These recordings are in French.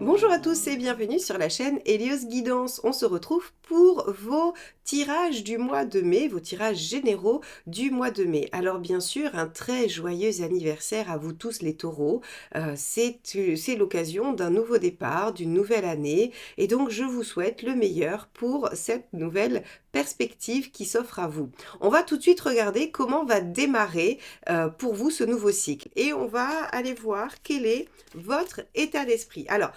Bonjour à tous et bienvenue sur la chaîne Hélios Guidance. On se retrouve pour vos tirages du mois de mai, vos tirages généraux du mois de mai. Alors bien sûr, un très joyeux anniversaire à vous tous les taureaux. C'est l'occasion d'un nouveau départ, d'une nouvelle année et donc je vous souhaite le meilleur pour cette nouvelle perspective qui s'offre à vous. On va tout de suite regarder comment va démarrer pour vous ce nouveau cycle et on va aller voir quel est votre état d'esprit. Alors,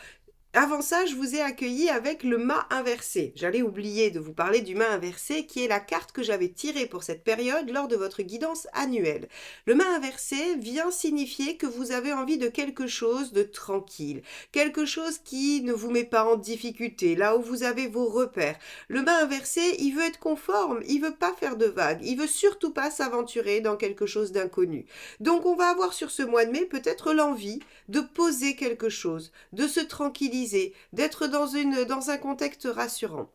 avant ça, je vous ai accueilli avec le mât inversé. J'allais oublier de vous parler du mât inversé qui est la carte que j'avais tirée pour cette période lors de votre guidance annuelle. Le mât inversé vient signifier que vous avez envie de quelque chose de tranquille, quelque chose qui ne vous met pas en difficulté, là où vous avez vos repères. Le mât inversé, il veut être conforme, il veut pas faire de vagues, il veut surtout pas s'aventurer dans quelque chose d'inconnu. Donc on va avoir sur ce mois de mai peut-être l'envie de poser quelque chose, de se tranquilliser, d'être dans un contexte rassurant.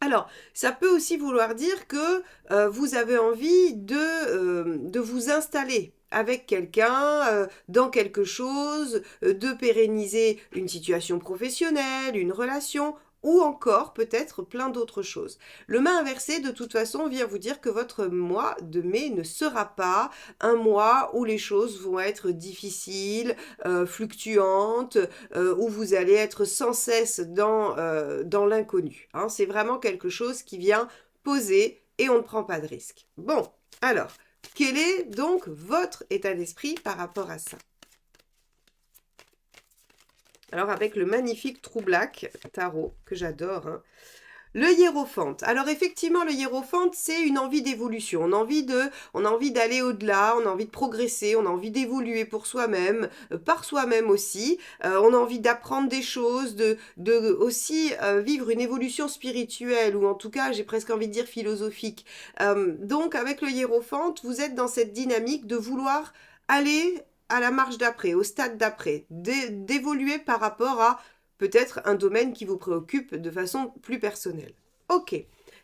Alors, ça peut aussi vouloir dire que vous avez envie de vous installer avec quelqu'un, dans quelque chose, de pérenniser une situation professionnelle, une relation, ou encore peut-être plein d'autres choses. Le mât inversé, de toute façon, vient vous dire que votre mois de mai ne sera pas un mois où les choses vont être difficiles, fluctuantes, où vous allez être sans cesse dans l'inconnu. Hein. C'est vraiment quelque chose qui vient poser et on ne prend pas de risque. Bon, alors, quel est donc votre état d'esprit par rapport à ça? Alors avec le magnifique True Black Tarot, que j'adore, hein. Le hiérophante. Alors effectivement, le hiérophante, c'est une envie d'évolution. On a envie d'aller au-delà, on a envie de progresser, on a envie d'évoluer pour soi-même, par soi-même aussi. On a envie d'apprendre des choses, de aussi vivre une évolution spirituelle, ou en tout cas, j'ai presque envie de dire philosophique. Donc avec le hiérophante, vous êtes dans cette dynamique de vouloir aller à la marche d'après, au stade d'après, d'évoluer par rapport à peut-être un domaine qui vous préoccupe de façon plus personnelle. Ok,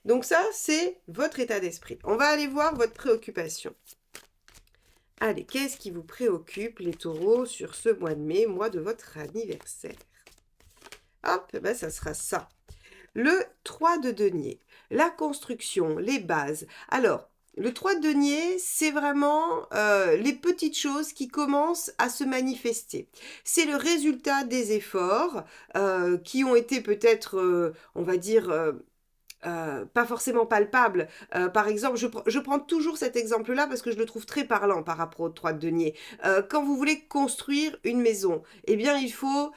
donc ça, c'est votre état d'esprit. On va aller voir votre préoccupation. Allez, qu'est-ce qui vous préoccupe, les taureaux, sur ce mois de mai, mois de votre anniversaire? Hop, ben ça sera ça. Le 3 de denier, la construction, les bases. Alors, le 3 de denier, c'est vraiment les petites choses qui commencent à se manifester. C'est le résultat des efforts qui ont été peut-être, on va dire, pas forcément palpables. Par exemple, je prends toujours cet exemple-là parce que je le trouve très parlant par rapport au 3 de denier. Quand vous voulez construire une maison, eh bien, il faut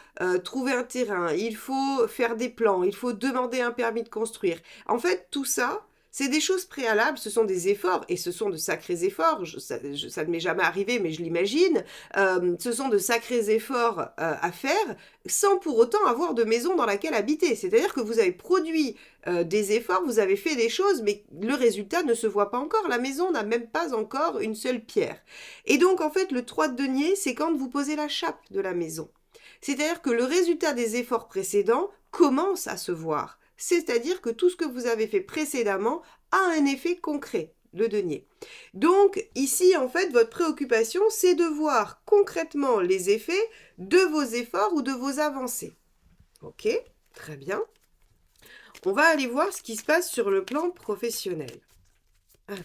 trouver un terrain, il faut faire des plans, il faut demander un permis de construire. En fait, tout ça, c'est des choses préalables, ce sont des efforts, et ce sont de sacrés efforts, ça ne m'est jamais arrivé, mais je l'imagine, ce sont de sacrés efforts à faire, sans pour autant avoir de maison dans laquelle habiter. C'est-à-dire que vous avez produit des efforts, vous avez fait des choses, mais le résultat ne se voit pas encore, la maison n'a même pas encore une seule pierre. Et donc, en fait, le 3 de denier, c'est quand vous posez la chape de la maison. C'est-à-dire que le résultat des efforts précédents commence à se voir. C'est-à-dire que tout ce que vous avez fait précédemment a un effet concret, le denier. Donc ici, en fait, votre préoccupation, c'est de voir concrètement les effets de vos efforts ou de vos avancées. Ok, très bien. On va aller voir ce qui se passe sur le plan professionnel. Alors,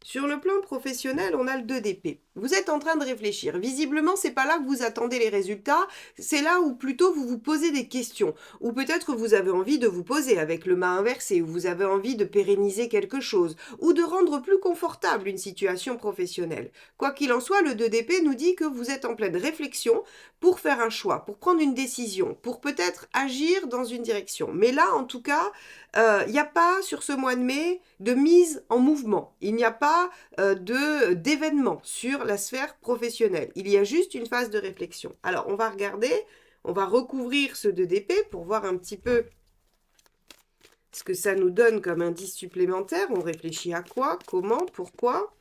sur le plan professionnel, on a le 2 d'épée. Vous êtes en train de réfléchir. Visiblement, c'est pas là que vous attendez les résultats, c'est là où plutôt vous vous posez des questions. Ou peut-être vous avez envie de vous poser avec le mât inversé, ou vous avez envie de pérenniser quelque chose, ou de rendre plus confortable une situation professionnelle. Quoi qu'il en soit, le 2 d'épée nous dit que vous êtes en pleine réflexion pour faire un choix, pour prendre une décision, pour peut-être agir dans une direction. Mais là, en tout cas, il n'y a pas, sur ce mois de mai, de mise en mouvement. Il n'y a pas d'événement sur la sphère professionnelle. Il y a juste une phase de réflexion. Alors, on va regarder, on va recouvrir ce 2 d'épée pour voir un petit peu ce que ça nous donne comme indice supplémentaire. On réfléchit à quoi, comment, pourquoi.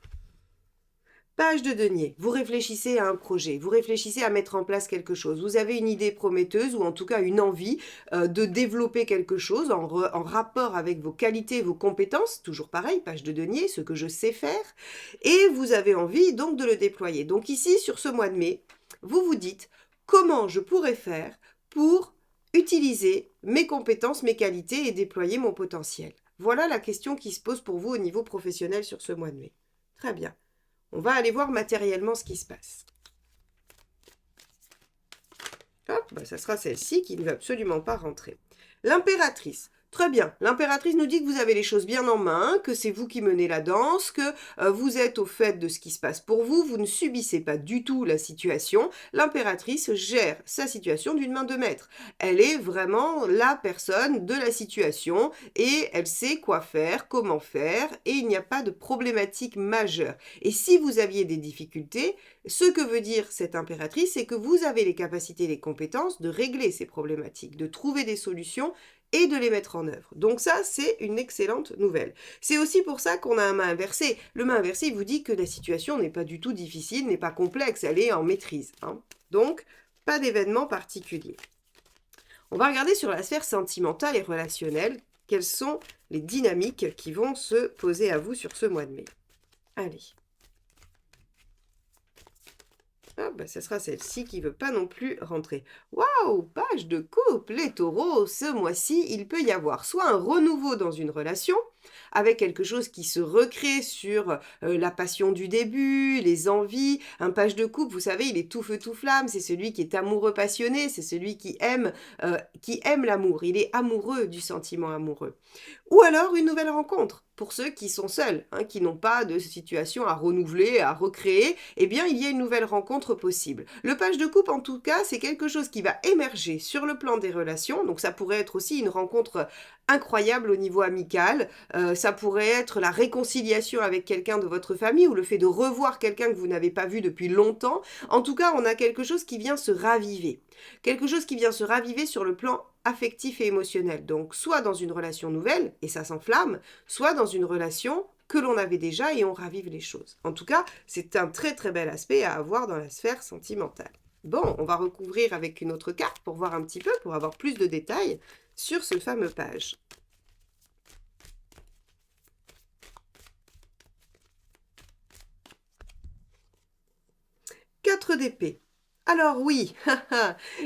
Page de denier, vous réfléchissez à un projet, vous réfléchissez à mettre en place quelque chose, vous avez une idée prometteuse ou en tout cas une envie de développer quelque chose en rapport avec vos qualités, vos compétences, toujours pareil, page de denier, ce que je sais faire, et vous avez envie donc de le déployer. Donc ici, sur ce mois de mai, vous vous dites comment je pourrais faire pour utiliser mes compétences, mes qualités et déployer mon potentiel. Voilà la question qui se pose pour vous au niveau professionnel sur ce mois de mai. Très bien. On va aller voir matériellement ce qui se passe. Hop, ça sera celle-ci qui ne veut absolument pas rentrer. L'impératrice. Très bien, l'impératrice nous dit que vous avez les choses bien en main, que c'est vous qui menez la danse, que vous êtes au fait de ce qui se passe pour vous, vous ne subissez pas du tout la situation. L'impératrice gère sa situation d'une main de maître. Elle est vraiment la personne de la situation et elle sait quoi faire, comment faire, et il n'y a pas de problématique majeure. Et si vous aviez des difficultés, ce que veut dire cette impératrice, c'est que vous avez les capacités et les compétences de régler ces problématiques, de trouver des solutions et de les mettre en œuvre. Donc ça, c'est une excellente nouvelle. C'est aussi pour ça qu'on a un main inversé. Le main inversé, il vous dit que la situation n'est pas du tout difficile, n'est pas complexe, elle est en maîtrise. Donc, pas d'événement particulier. On va regarder sur la sphère sentimentale et relationnelle, quelles sont les dynamiques qui vont se poser à vous sur ce mois de mai. Allez. Ah, ce sera celle-ci qui ne veut pas non plus rentrer. Waouh, page de couple, les taureaux, ce mois-ci, il peut y avoir soit un renouveau dans une relation, avec quelque chose qui se recrée sur la passion du début, les envies. Un page de couple, vous savez, il est tout feu tout flamme, c'est celui qui est amoureux passionné, c'est celui qui aime l'amour, il est amoureux du sentiment amoureux. Ou alors une nouvelle rencontre, pour ceux qui sont seuls, qui n'ont pas de situation à renouveler, à recréer, eh bien il y a une nouvelle rencontre possible. Le page de couple, en tout cas, c'est quelque chose qui va émerger sur le plan des relations, donc ça pourrait être aussi une rencontre incroyable au niveau amical, ça pourrait être la réconciliation avec quelqu'un de votre famille ou le fait de revoir quelqu'un que vous n'avez pas vu depuis longtemps. En tout cas, on a quelque chose qui vient se raviver. Quelque chose qui vient se raviver sur le plan affectif et émotionnel. Donc, soit dans une relation nouvelle, et ça s'enflamme, soit dans une relation que l'on avait déjà et on ravive les choses. En tout cas, c'est un très très bel aspect à avoir dans la sphère sentimentale. Bon, on va recouvrir avec une autre carte pour voir un petit peu, pour avoir plus de détails sur ce fameux page. Quatre d'épée. Alors oui,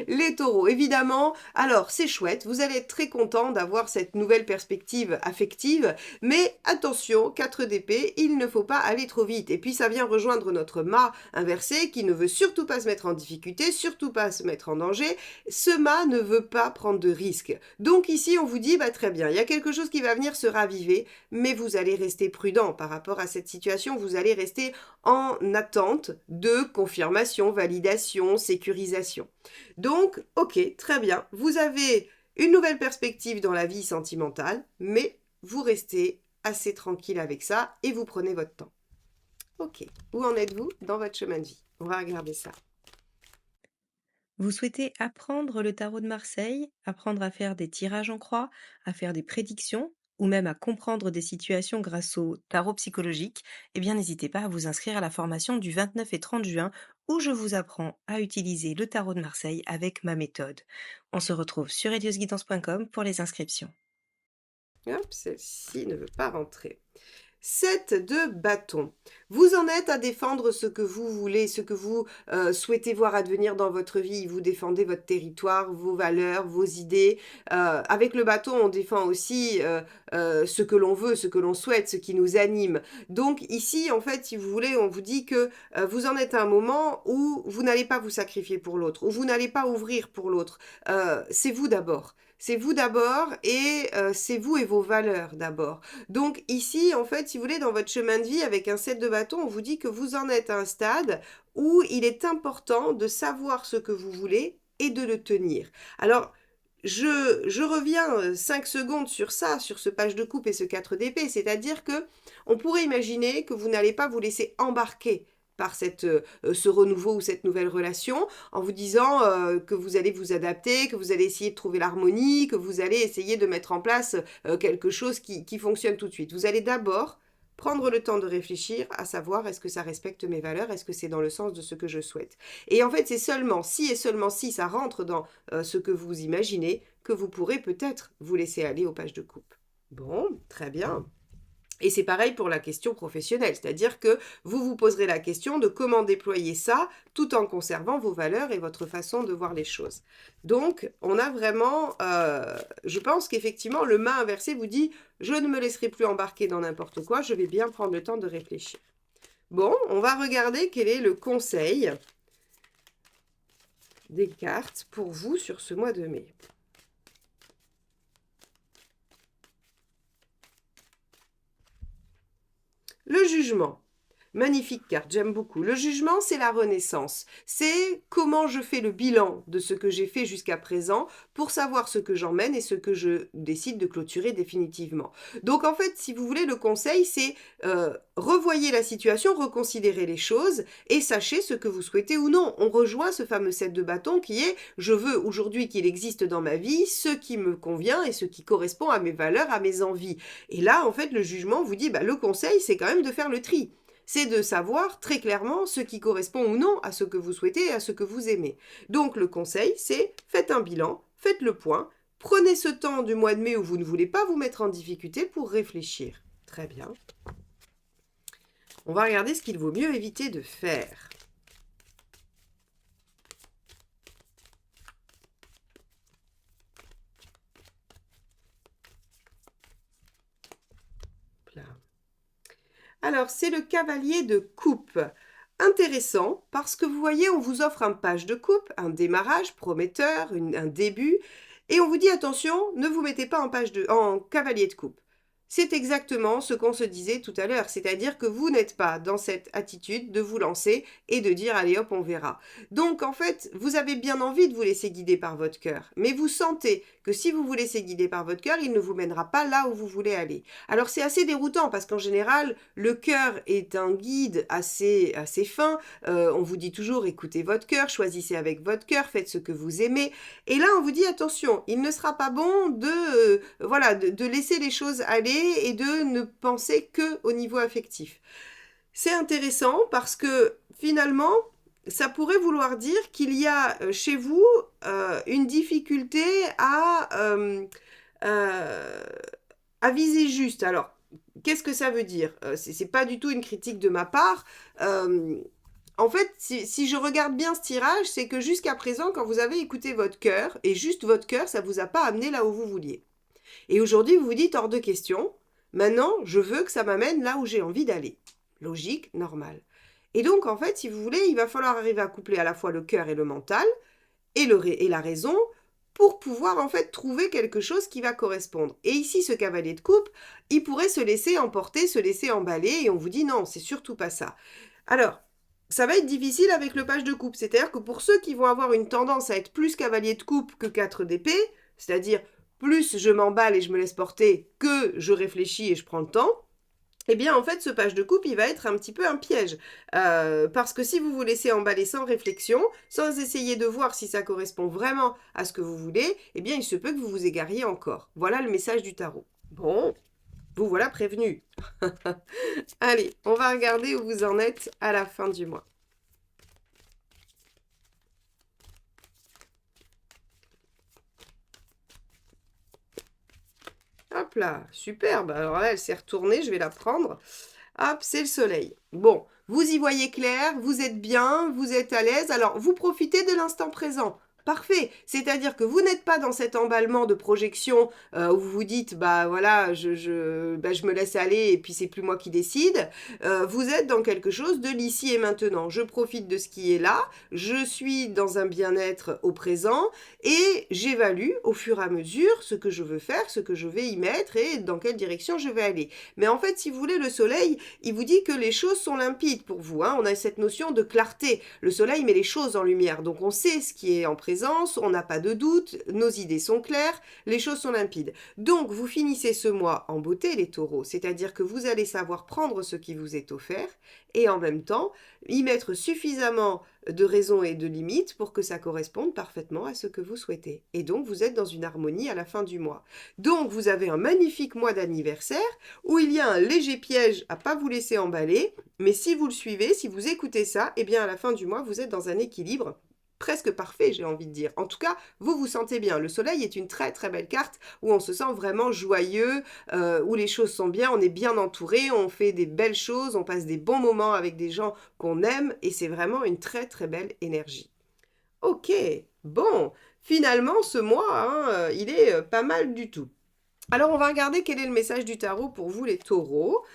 les taureaux, évidemment, alors c'est chouette, vous allez être très content d'avoir cette nouvelle perspective affective, mais attention, 4 d'épée, il ne faut pas aller trop vite. Et puis ça vient rejoindre notre mât inversé qui ne veut surtout pas se mettre en difficulté, surtout pas se mettre en danger. Ce mât ne veut pas prendre de risques. Donc ici, on vous dit, très bien, il y a quelque chose qui va venir se raviver, mais vous allez rester prudent par rapport à cette situation, vous allez rester en attente de confirmation, validation, sécurisation. Donc, ok, très bien, vous avez une nouvelle perspective dans la vie sentimentale, mais vous restez assez tranquille avec ça et vous prenez votre temps. Ok, où en êtes-vous dans votre chemin de vie? On va regarder ça. Vous souhaitez apprendre le tarot de Marseille, apprendre à faire des tirages en croix, à faire des prédictions ou même à comprendre des situations grâce au tarot psychologique, eh bien n'hésitez pas à vous inscrire à la formation du 29 et 30 juin où je vous apprends à utiliser le tarot de Marseille avec ma méthode. On se retrouve sur eliosguidance.com pour les inscriptions. Hop, celle-ci ne veut pas rentrer. 7 de bâton. Vous en êtes à défendre ce que vous voulez, ce que vous souhaitez voir advenir dans votre vie. Vous défendez votre territoire, vos valeurs, vos idées. Avec le bâton, on défend aussi ce que l'on veut, ce que l'on souhaite, ce qui nous anime. Donc ici, en fait, si vous voulez, on vous dit que vous en êtes à un moment où vous n'allez pas vous sacrifier pour l'autre, où vous n'allez pas ouvrir pour l'autre. C'est vous d'abord. C'est vous d'abord et c'est vous et vos valeurs d'abord. Donc ici, en fait, si vous voulez, dans votre chemin de vie, avec un 7 de bâton, on vous dit que vous en êtes à un stade où il est important de savoir ce que vous voulez et de le tenir. Alors, je reviens 5 secondes sur ça, sur ce page de coupe et ce 4 d'épée, c'est-à-dire que on pourrait imaginer que vous n'allez pas vous laisser embarquer par ce renouveau ou cette nouvelle relation, en vous disant que vous allez vous adapter, que vous allez essayer de trouver l'harmonie, que vous allez essayer de mettre en place quelque chose qui fonctionne tout de suite. Vous allez d'abord prendre le temps de réfléchir à savoir est-ce que ça respecte mes valeurs, est-ce que c'est dans le sens de ce que je souhaite. Et en fait, c'est seulement si et seulement si ça rentre dans ce que vous imaginez que vous pourrez peut-être vous laisser aller aux pages de coupe. Bon, très bien. Et c'est pareil pour la question professionnelle, c'est-à-dire que vous vous poserez la question de comment déployer ça tout en conservant vos valeurs et votre façon de voir les choses. Donc, on a vraiment, je pense qu'effectivement, le main inversé vous dit « je ne me laisserai plus embarquer dans n'importe quoi, je vais bien prendre le temps de réfléchir ». Bon, on va regarder quel est le conseil des cartes pour vous sur ce mois de mai. Le jugement. Magnifique carte, j'aime beaucoup. Le jugement, c'est la renaissance. C'est comment je fais le bilan de ce que j'ai fait jusqu'à présent pour savoir ce que j'emmène et ce que je décide de clôturer définitivement. Donc en fait, si vous voulez, le conseil, c'est revoyez la situation, reconsidérez les choses et sachez ce que vous souhaitez ou non. On rejoint ce fameux set de bâtons qui est « je veux aujourd'hui qu'il existe dans ma vie ce qui me convient et ce qui correspond à mes valeurs, à mes envies ». Et là, en fait, le jugement vous dit bah, « le conseil, c'est quand même de faire le tri ». C'est de savoir très clairement ce qui correspond ou non à ce que vous souhaitez et à ce que vous aimez. Donc le conseil, c'est faites un bilan, faites le point, prenez ce temps du mois de mai où vous ne voulez pas vous mettre en difficulté pour réfléchir. Très bien. On va regarder ce qu'il vaut mieux éviter de faire. Là. Alors, c'est le cavalier de coupe. Intéressant, parce que vous voyez, on vous offre un page de coupe, un démarrage prometteur, un début, et on vous dit, attention, ne vous mettez pas en cavalier de coupe. C'est exactement ce qu'on se disait tout à l'heure, c'est-à-dire que vous n'êtes pas dans cette attitude de vous lancer et de dire allez hop, on verra. Donc en fait, vous avez bien envie de vous laisser guider par votre cœur, mais vous sentez que si vous vous laissez guider par votre cœur, il ne vous mènera pas là où vous voulez aller. Alors c'est assez déroutant parce qu'en général, le cœur est un guide assez fin, on vous dit toujours écoutez votre cœur, choisissez avec votre cœur, faites ce que vous aimez, et là on vous dit attention, il ne sera pas bon de laisser les choses aller et de ne penser que au niveau affectif. C'est intéressant parce que finalement, ça pourrait vouloir dire qu'il y a chez vous une difficulté à viser juste. Alors, qu'est-ce que ça veut dire? C'est pas du tout une critique de ma part. En fait, si je regarde bien ce tirage, c'est que jusqu'à présent, quand vous avez écouté votre cœur, et juste votre cœur, ça ne vous a pas amené là où vous vouliez. Et aujourd'hui, vous vous dites hors de question, maintenant, je veux que ça m'amène là où j'ai envie d'aller. Logique, normal. Et donc, en fait, si vous voulez, il va falloir arriver à coupler à la fois le cœur et le mental, et la raison, pour pouvoir en fait trouver quelque chose qui va correspondre. Et ici, ce cavalier de coupe, il pourrait se laisser emporter, se laisser emballer, et on vous dit non, c'est surtout pas ça. Alors, ça va être difficile avec le page de coupe, c'est-à-dire que pour ceux qui vont avoir une tendance à être plus cavalier de coupe que 4 d'épée, c'est-à-dire plus je m'emballe et je me laisse porter que je réfléchis et je prends le temps, eh bien en fait ce page de coupe il va être un petit peu un piège parce que si vous vous laissez emballer sans réflexion, sans essayer de voir si ça correspond vraiment à ce que vous voulez, eh bien il se peut que vous vous égariez encore. Voilà le message du tarot. Bon, vous voilà prévenu. Allez, on va regarder où vous en êtes à la fin du mois. Hop là, superbe. Alors là, elle s'est retournée, je vais la prendre. Hop, c'est le soleil. Bon, vous y voyez clair, vous êtes bien, vous êtes à l'aise. Alors, vous profitez de l'instant présent. Parfait, c'est-à-dire que vous n'êtes pas dans cet emballement de projection où vous vous dites bah voilà je me laisse aller et puis c'est plus moi qui décide. Vous êtes dans quelque chose de l'ici et maintenant. Je profite de ce qui est là, je suis dans un bien-être au présent et j'évalue au fur et à mesure ce que je veux faire, ce que je vais y mettre et dans quelle direction je vais aller. Mais en fait, si vous voulez, le soleil, il vous dit que les choses sont limpides pour vous. Hein. On a cette notion de clarté. Le soleil met les choses en lumière, donc on sait ce qui est en présent présence, on n'a pas de doute, nos idées sont claires, les choses sont limpides. Donc vous finissez ce mois en beauté les taureaux, c'est-à-dire que vous allez savoir prendre ce qui vous est offert et en même temps y mettre suffisamment de raisons et de limites pour que ça corresponde parfaitement à ce que vous souhaitez. Et donc vous êtes dans une harmonie à la fin du mois. Donc vous avez un magnifique mois d'anniversaire où il y a un léger piège à pas vous laisser emballer, mais si vous le suivez, si vous écoutez ça, eh bien à la fin du mois, vous êtes dans un équilibre presque parfait, j'ai envie de dire. En tout cas, vous vous sentez bien. Le soleil est une très très belle carte où on se sent vraiment joyeux, où les choses sont bien, on est bien entouré, on fait des belles choses, on passe des bons moments avec des gens qu'on aime et c'est vraiment une très très belle énergie. Ok, bon, finalement ce mois, hein, il est pas mal du tout. Alors on va regarder quel est le message du tarot pour vous les taureaux.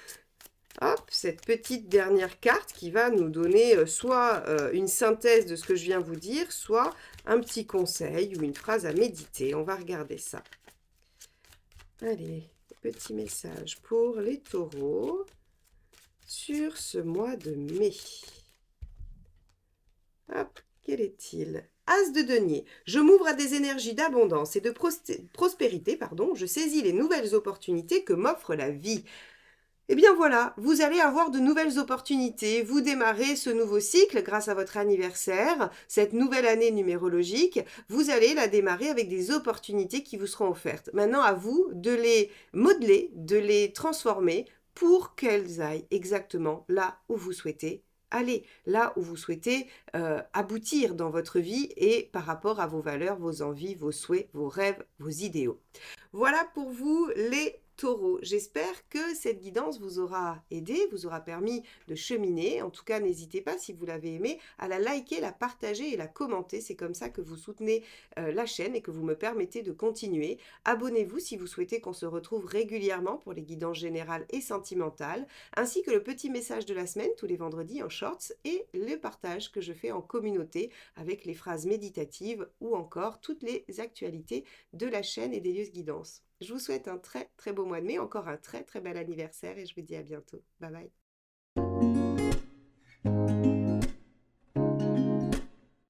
Hop, cette petite dernière carte qui va nous donner soit une synthèse de ce que je viens vous dire, soit un petit conseil ou une phrase à méditer. On va regarder ça. Allez, petit message pour les taureaux sur ce mois de mai. Hop, quel est-il? As de denier. Je m'ouvre à des énergies d'abondance et de prospérité, pardon. Je saisis les nouvelles opportunités que m'offre la vie. Eh bien voilà, vous allez avoir de nouvelles opportunités, vous démarrez ce nouveau cycle grâce à votre anniversaire, cette nouvelle année numérologique, vous allez la démarrer avec des opportunités qui vous seront offertes. Maintenant, à vous de les modeler, de les transformer pour qu'elles aillent exactement là où vous souhaitez aller, là où vous souhaitez aboutir dans votre vie et par rapport à vos valeurs, vos envies, vos souhaits, vos rêves, vos idéaux. Voilà pour vous les taureaux. J'espère que cette guidance vous aura aidé, vous aura permis de cheminer. En tout cas, n'hésitez pas, si vous l'avez aimé, à la liker, la partager et la commenter. C'est comme ça que vous soutenez la chaîne et que vous me permettez de continuer. Abonnez-vous si vous souhaitez qu'on se retrouve régulièrement pour les guidances générales et sentimentales, ainsi que le petit message de la semaine tous les vendredis en shorts et le partage que je fais en communauté avec les phrases méditatives ou encore toutes les actualités de la chaîne et d'Elios Guidance. Je vous souhaite un très très beau mois de mai, encore un très très bel anniversaire et je vous dis à bientôt. Bye bye.